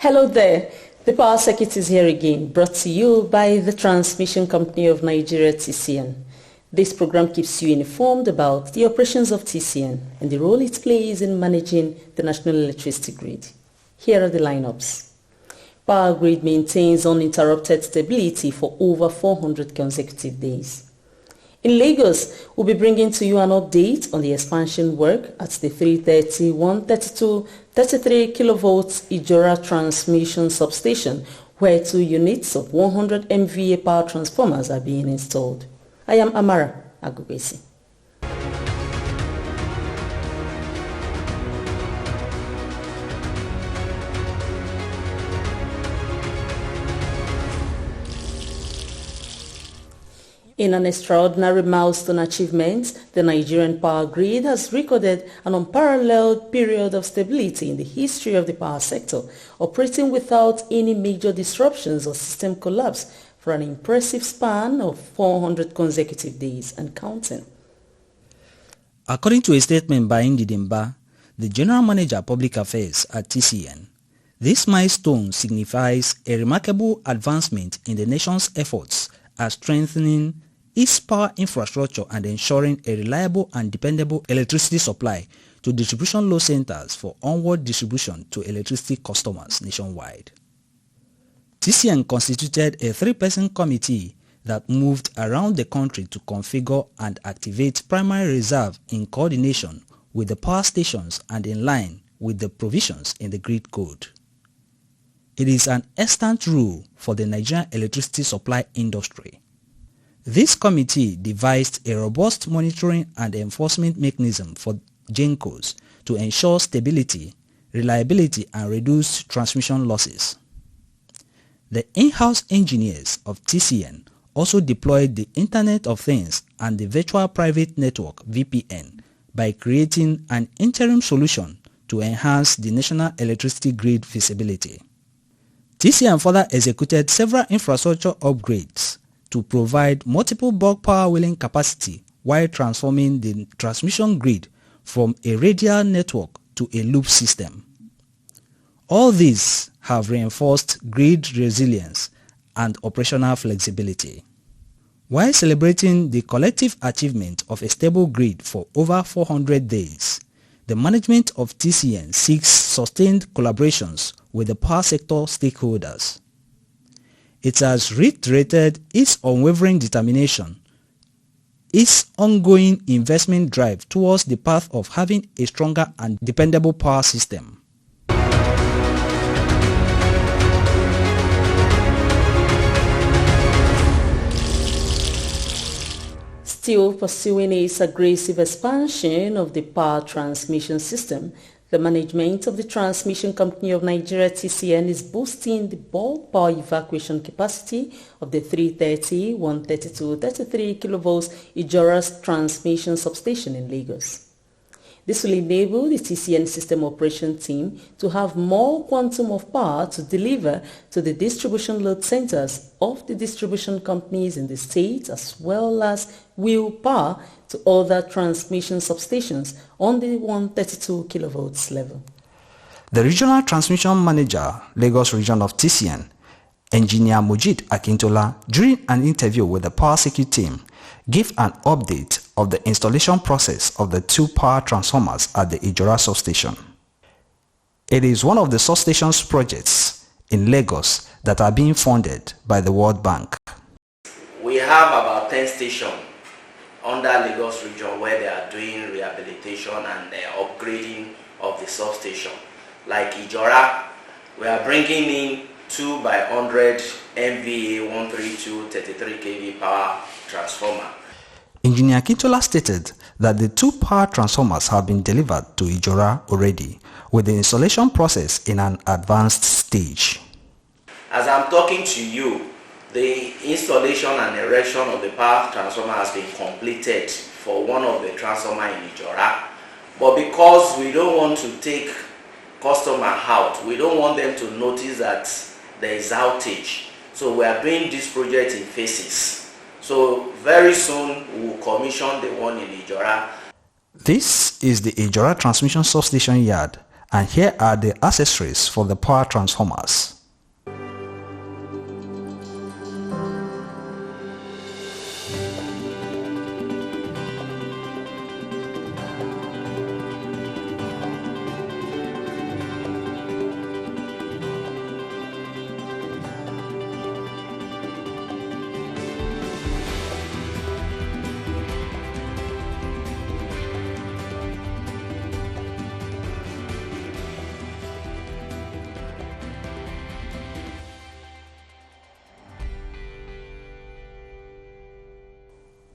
Hello there. The Power Circuit is here again, brought to you by the Transmission Company of Nigeria, TCN. This program keeps you informed about the operations of TCN and the role it plays in managing the national electricity grid. Here are the lineups. Power grid maintains uninterrupted stability for over 400 consecutive days. In Lagos, we'll be bringing to you an update on the expansion work at the 330, 132, 33 kilovolts Ijora transmission substation, where 2 units of 100 MVA power transformers are being installed. I am Amara Agubesi. In an extraordinary milestone achievement, the Nigerian power grid has recorded an unparalleled period of stability in the history of the power sector, operating without any major disruptions or system collapse for an impressive span of 400 consecutive days and counting. According to a statement by Ndidimba, the General Manager Public Affairs at TCN, this milestone signifies a remarkable advancement in the nation's efforts at strengthening its power infrastructure and ensuring a reliable and dependable electricity supply to distribution load centers for onward distribution to electricity customers nationwide. TCN constituted a 3-person committee that moved around the country to configure and activate primary reserve in coordination with the power stations and in line with the provisions in the grid code. It is an extant rule for the Nigerian electricity supply industry. This committee devised a robust monitoring and enforcement mechanism for GENCOs to ensure stability, reliability and reduce transmission losses. The in-house engineers of TCN also deployed the Internet of Things and the Virtual Private Network (VPN) by creating an interim solution to enhance the national electricity grid visibility. TCN further executed several infrastructure upgrades to provide multiple bulk power wheeling capacity while transforming the transmission grid from a radial network to a loop system. All these have reinforced grid resilience and operational flexibility. While celebrating the collective achievement of a stable grid for over 400 days, the management of TCN seeks sustained collaborations with the power sector stakeholders. It has reiterated its unwavering determination, its ongoing investment drive towards the path of having a stronger and dependable power system. Still pursuing its aggressive expansion of the power transmission system, the management of the Transmission Company of Nigeria TCN is boosting the bulk power evacuation capacity of the 330, 132, 33 kilovolts Ijora transmission substation in Lagos. This will enable the TCN system operation team to have more quantum of power to deliver to the distribution load centers of the distribution companies in the state, as well as wheel power to other transmission substations on the 132 kilovolts level. The Regional Transmission Manager, Lagos Region of TCN, Engineer Mojid Akintola, during an interview with the Power Circuit team, gave an update of the installation process of the 2 power transformers at the Ijora substation. It is one of the substations projects in Lagos that are being funded by the World Bank. We have about 10 stations under Lagos region where they are doing rehabilitation and upgrading of the substation. Like Ijora, we are bringing in 2 by 100 MVA 132 33 kV power transformer. Engineer Kintola stated that the 2 power transformers have been delivered to Ijora already, with the installation process in an advanced stage. As I'm talking to you, the installation and erection of the power transformer has been completed for one of the transformer in Ijora. But because we don't want to take customer out, we don't want them to notice that there is outage. So we are doing this project in phases. So very soon we will commission the one in Ijora. This is the Ijora transmission substation yard, And here are the accessories for the power transformers.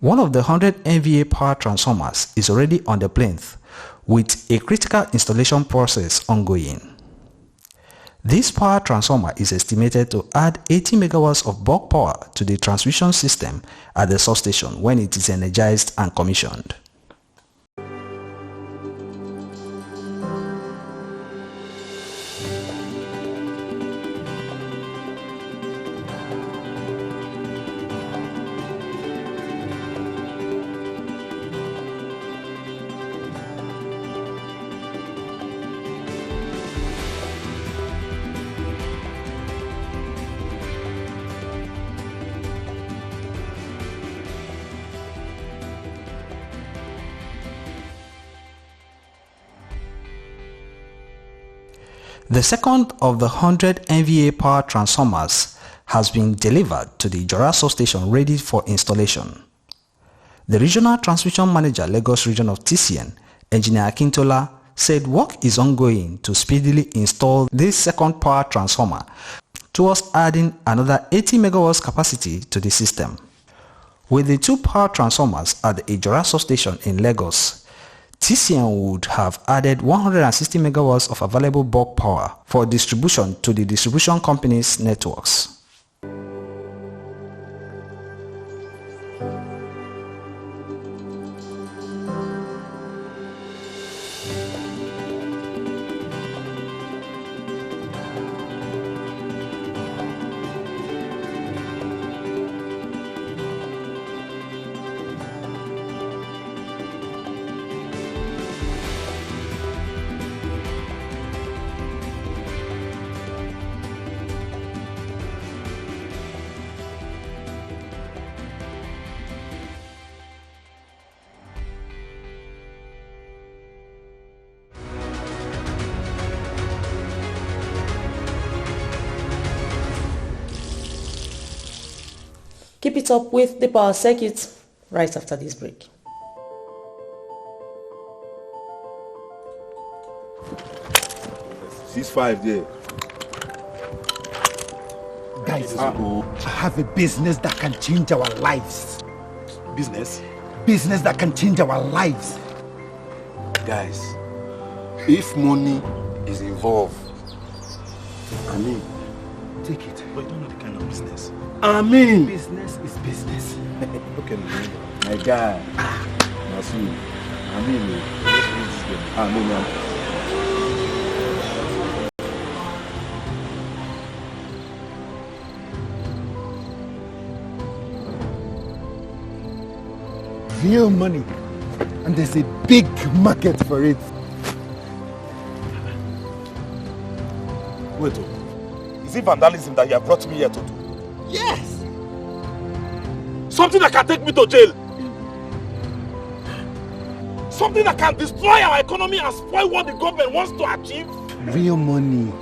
One of the 100 MVA power transformers is already on the plinth with a critical installation process ongoing. This power transformer is estimated to add 80 megawatts of bulk power to the transmission system at the substation when it is energized and commissioned. The second of the 100 MVA power transformers has been delivered to the Ijora substation ready for installation. The Regional Transmission Manager, Lagos Region of TCN, Engineer Akintola, said work is ongoing to speedily install this second power transformer towards adding another 80 megawatts capacity to the system. With the two power transformers at the Ijora substation in Lagos, TCN would have added 160 megawatts of available bulk power for distribution to the distribution company's networks. Keep it up with the power circuits right after this break. $6.5 there. Guys, I have a business that can change our lives. Business? Business that can change our lives. Guys, if money is involved, take it. But you don't know the kind of business. Business is business. Okay, my guy. Masu. Real money. And there's a big market for it. Wait, is it vandalism that you have brought me here to do? Yes! Something that can take me to jail. Something that can destroy our economy and spoil what the government wants to achieve. Real money.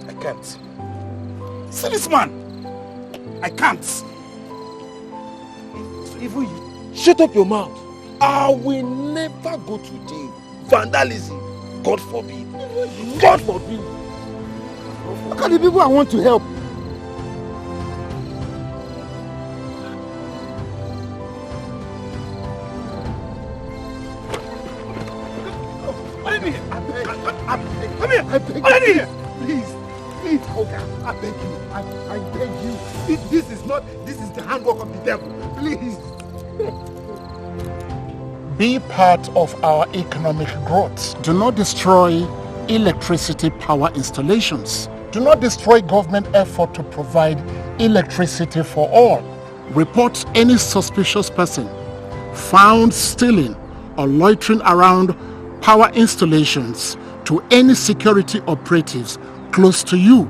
I can't. See this man. I can't. Even you. Shut up your mouth. I will never go to jail. Vandalism. God forbid. God forbid. Look at the people I want to help. I beg you. Please, Oga, I beg you. I beg you. This is the handwork of the devil. Please. Be part of our economic growth. Do not destroy electricity power installations. Do not destroy government effort to provide electricity for all. Report any suspicious person found stealing or loitering around power installations to any security operatives close to you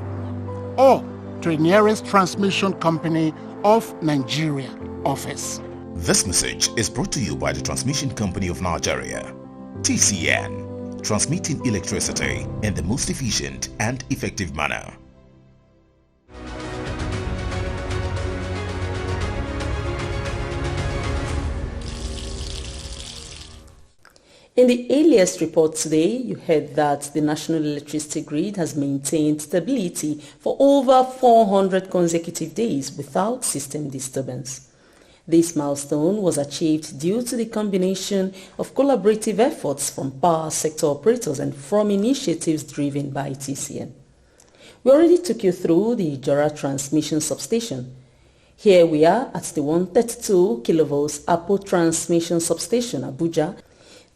or to a nearest transmission company of Nigeria office. This message is brought to you by the Transmission Company of Nigeria, TCN, transmitting electricity in the most efficient and effective manner. In the earliest report today, you heard that the national electricity grid has maintained stability for over 400 consecutive days without system disturbance. This milestone was achieved due to the combination of collaborative efforts from power sector operators and from initiatives driven by TCN. We already took you through the Ijora transmission substation. Here we are at the 132 kV Apo transmission substation, Abuja.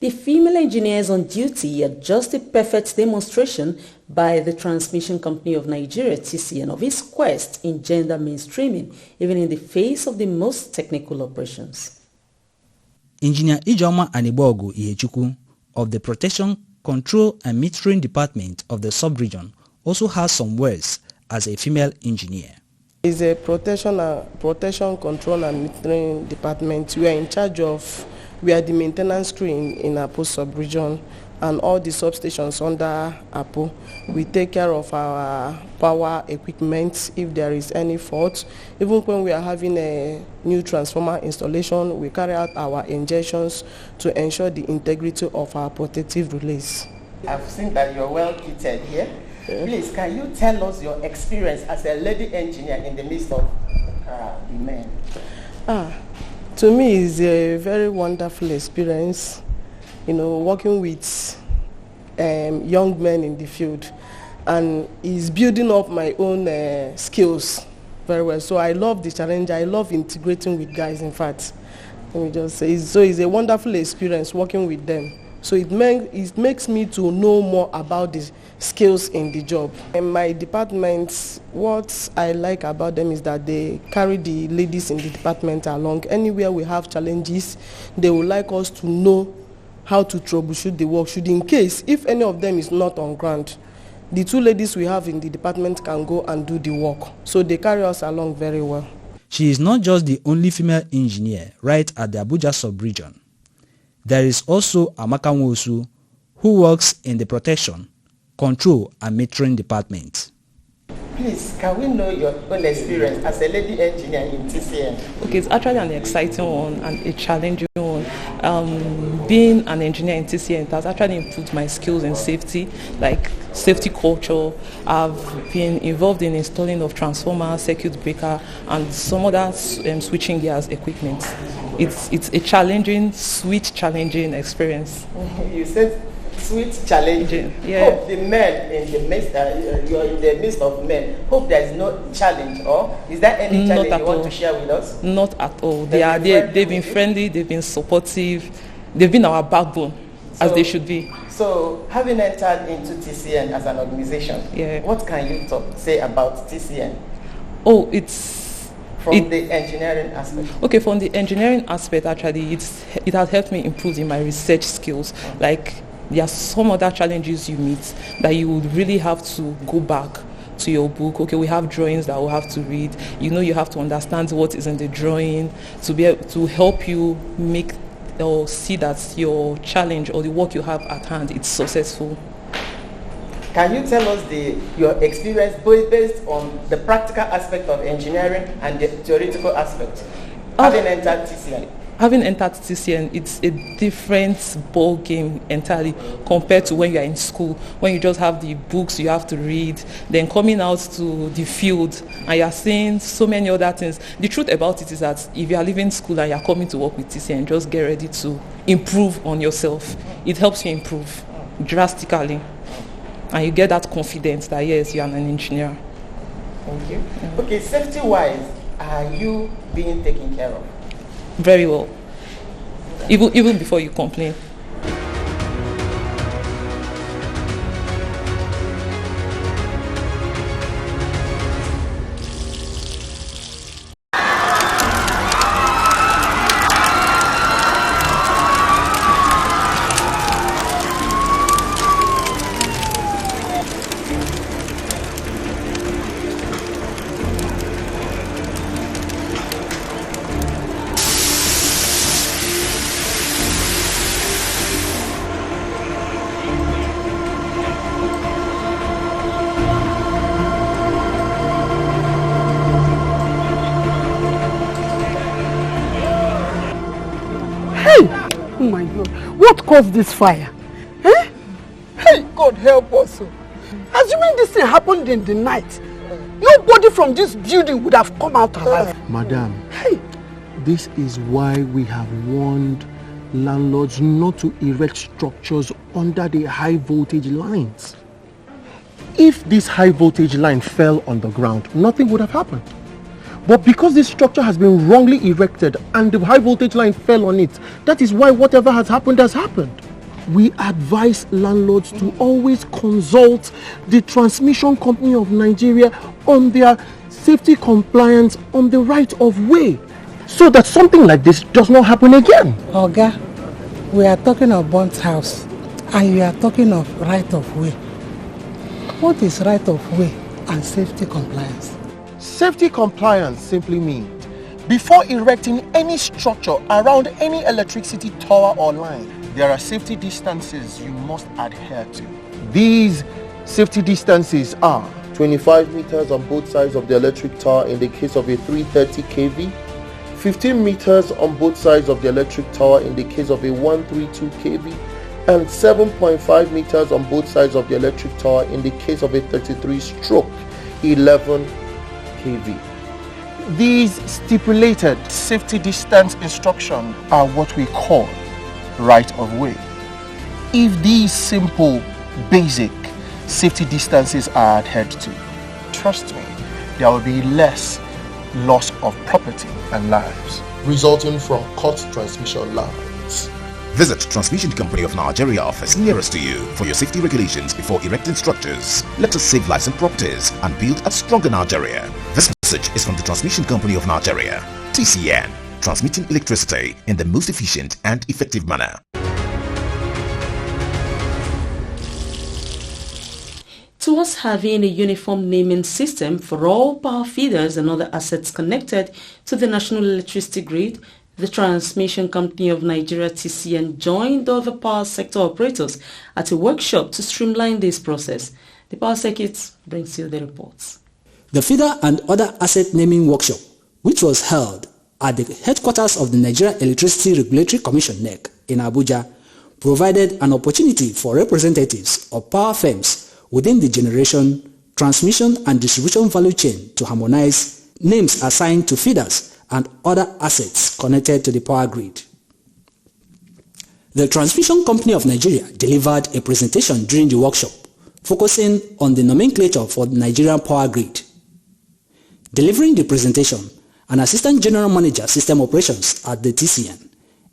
The female engineers on duty are just a perfect demonstration by the Transmission Company of Nigeria, TCN, of its quest in gender mainstreaming, even in the face of the most technical operations. Engineer Ijoma Anibogu Ihechukwu of the Protection, Control and Metering Department of the sub-region also has some words as a female engineer. It's a protection, control and metering department. We are in charge of, we are the maintenance crew in Apo sub-region and all the substations under Apo. We take care of our power equipment if there is any fault. Even when we are having a new transformer installation, we carry out our injections to ensure the integrity of our protective relays. I've seen that you're well kitted here. Please, can you tell us your experience as a lady engineer in the midst of the men? To me, it's a very wonderful experience, you know, working with young men in the field, and it's building up my own skills very well. So I love the challenge. I love integrating with guys, in fact. Let me just say, it's a wonderful experience working with them. So it makes me to know more about the skills in the job. In my department, what I like about them is that they carry the ladies in the department along. Anywhere we have challenges, they would like us to know how to troubleshoot the work. Should in case, if any of them is not on ground, the two ladies we have in the department can go and do the work. So they carry us along very well. She is not just the only female engineer right at the Abuja sub-region. There is also Amaka Nwosu, who works in the Protection, Control and Metering Department. Please, can we know your own experience as a lady engineer in TCN? Okay, it's actually an exciting one and a challenging one. Being an engineer in TCN has actually improved my skills in safety, like safety culture. I've been involved in installing of transformer, circuit breaker, and some other switching gears equipment. It's a challenging, sweet, challenging experience. You said sweet, challenging. Yeah. Hope the men in the midst, you're in the midst of men. Hope there is no challenge, or is there any challenge you want to share with us? Not at all. They've been friendly. They've been supportive. They've been our backbone, as they should be. So, having entered into TCN as an organization, what can you say about TCN? Oh, it's from the engineering aspect. Okay, from the engineering aspect, actually, it has helped me improve in my research skills. Like, there are some other challenges you meet that you would really have to go back to your book. Okay, we have drawings that we'll have to read. You know, you have to understand what is in the drawing to be able to help you make or see that your challenge or the work you have at hand is successful. Can you tell us your experience based on the practical aspect of engineering and the theoretical aspect? Having entered TCN. Having entered TCN, it's a different ball game entirely compared to when you are in school, when you just have the books you have to read, then coming out to the field and you are seeing so many other things. The truth about it is that if you are leaving school and you are coming to work with TCN, just get ready to improve on yourself. It helps you improve drastically. And you get that confidence that, yes, you are an engineer. Thank you. Okay, safety-wise, are you being taken care of? Very well. Even before you complain. Oh my God. What caused this fire? Eh? Hey, God help us. Assuming this thing happened in the night, nobody from this building would have come out alive. Madam, hey, this is why we have warned landlords not to erect structures under the high voltage lines. If this high voltage line fell on the ground, nothing would have happened. But because this structure has been wrongly erected and the high voltage line fell on it, that is why whatever has happened has happened. We advise landlords to always consult the Transmission Company of Nigeria on their safety compliance on the right of way, so that something like this does not happen again. Oga, we are talking of burnt house and you are talking of right of way. What is right of way and safety compliance? Safety compliance simply means before erecting any structure around any electricity tower or line, there are safety distances you must adhere to. These safety distances are 25 meters on both sides of the electric tower in the case of a 330 kV, 15 meters on both sides of the electric tower in the case of a 132 kV, and 7.5 meters on both sides of the electric tower in the case of a 33/11 kV. These stipulated safety distance instructions are what we call right of way. If these simple, basic safety distances are adhered to, trust me, there will be less loss of property and lives resulting from cut transmission lines. Visit Transmission Company of Nigeria office nearest to you for your safety regulations before erecting structures. Let us save lives and properties and build a stronger Nigeria. This message is from the Transmission Company of Nigeria, TCN, transmitting electricity in the most efficient and effective manner. Towards having a uniform naming system for all power feeders and other assets connected to the national electricity grid, the Transmission Company of Nigeria (TCN) joined other power sector operators at a workshop to streamline this process. The Power Circuit brings you the reports. The feeder and other asset naming workshop, which was held at the headquarters of the Nigeria Electricity Regulatory Commission (NEC) in Abuja, provided an opportunity for representatives of power firms within the generation, transmission and distribution value chain to harmonize names assigned to feeders and other assets connected to the power grid. The Transmission Company of Nigeria delivered a presentation during the workshop focusing on the nomenclature for the Nigerian power grid. Delivering the presentation, an Assistant General Manager System Operations at the TCN,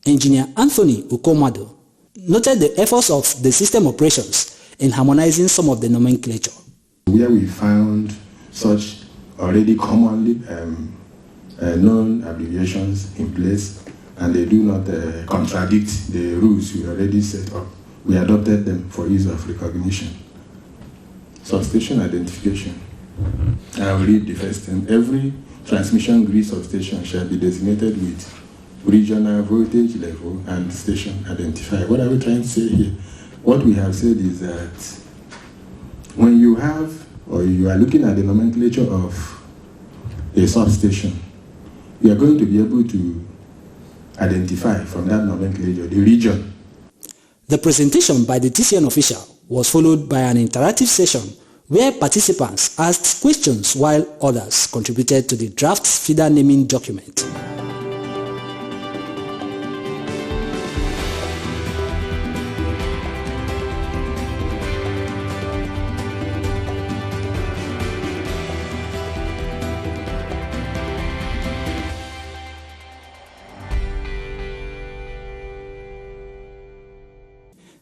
Engineer Anthony Ukomado, noted the efforts of the system operations in harmonizing some of the nomenclature. Where we found such already commonly known abbreviations in place and they do not contradict the rules we already set up, we adopted them for ease of recognition. Substation identification. I will read the first thing. Every transmission grid substation shall be designated with regional voltage level and station identifier. What are we trying to say here? What we have said is that when you have or you are looking at the nomenclature of a substation, you are going to be able to identify from that nomenclature the region. The presentation by the TCN official was followed by an interactive session where participants asked questions while others contributed to the draft feeder naming document.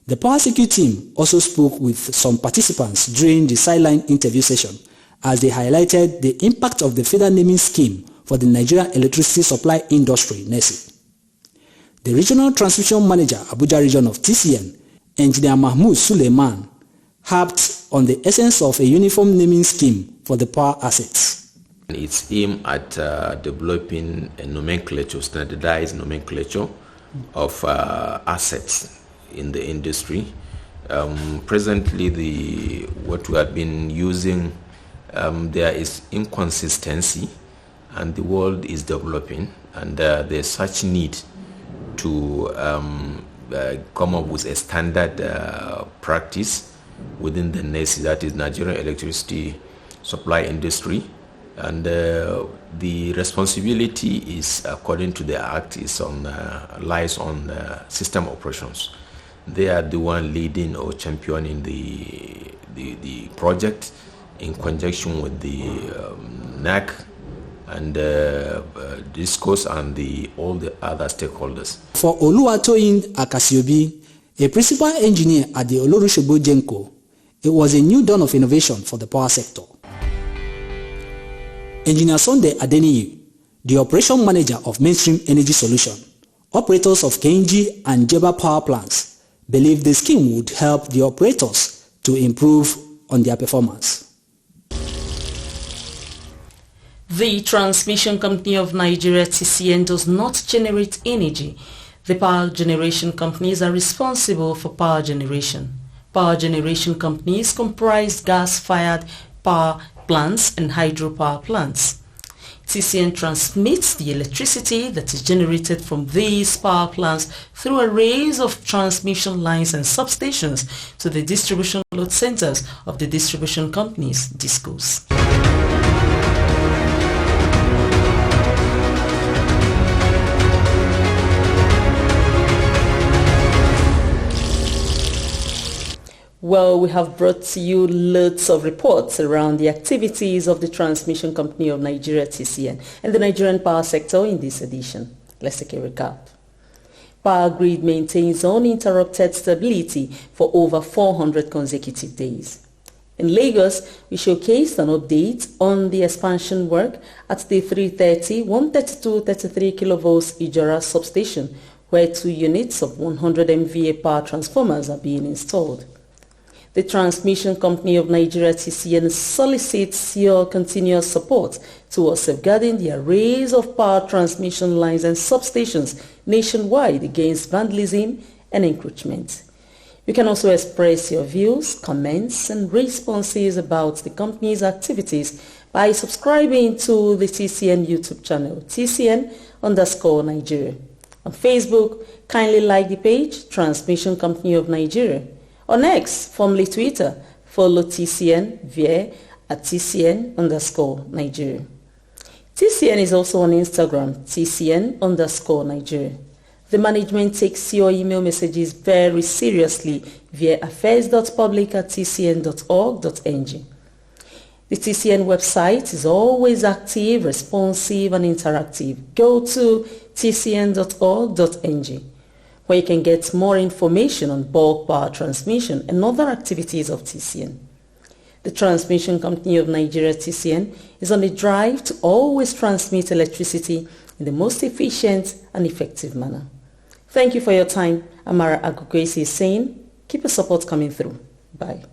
The Power Security team also spoke with some participants during the sideline interview session as they highlighted the impact of the feeder naming scheme for the Nigeria Electricity Supply Industry (NESI). The Regional Transmission Manager, Abuja Region of TCN, Engineer Mahmoud Suleiman, harped on the essence of a uniform naming scheme for the power assets. It's aimed at developing a nomenclature, standardized nomenclature of assets in the industry. Presently, what we have been using, there is inconsistency, and the world is developing, and there's such need to come up with a standard practice within the NESI, that is Nigerian Electricity Supply Industry, and the responsibility is, according to the Act, lies on system operations. They are the one leading or championing the project in conjunction with the NAC and DISCOs and all the other stakeholders. For Oluwatoyin Akasiobi, a principal engineer at the Olorusogbo Genco, it was a new dawn of innovation for the power sector. Engineer Sunday Adeniyi, the operation manager of Mainstream Energy Solution, operators of Kenji and Jeba power plants, believe the scheme would help the operators to improve on their performance. The Transmission Company of Nigeria (TCN) does not generate energy. The power generation companies are responsible for power generation. Power generation companies comprise gas-fired power plants and hydropower plants. TCN transmits the electricity that is generated from these power plants through arrays of transmission lines and substations to the distribution load centers of the distribution companies, DISCOs. Well, we have brought to you loads of reports around the activities of the Transmission Company of Nigeria (TCN) and the Nigerian power sector in this edition. Let's take a recap. Power grid maintains uninterrupted stability for over 400 consecutive days. In Lagos, we showcased an update on the expansion work at the 330, 132, 33 kV Ijora substation, where 2 units of 100 MVA power transformers are being installed. The Transmission Company of Nigeria (TCN) solicits your continuous support towards safeguarding the arrays of power transmission lines and substations nationwide against vandalism and encroachment. You can also express your views, comments and responses about the company's activities by subscribing to the TCN YouTube channel, TCN_Nigeria. On Facebook, kindly like the page Transmission Company of Nigeria. On X, formerly Twitter, follow TCN via @TCN_Nigeria. TCN is also on Instagram, TCN_Nigeria. The management takes your email messages very seriously via affairs.public@tcn.org.ng. The TCN website is always active, responsive and interactive. Go to tcn.org.ng. where you can get more information on bulk power transmission and other activities of TCN. The Transmission Company of Nigeria (TCN) is on a drive to always transmit electricity in the most efficient and effective manner. Thank you for your time. Amara Agukwesi is saying, keep your support coming through. Bye.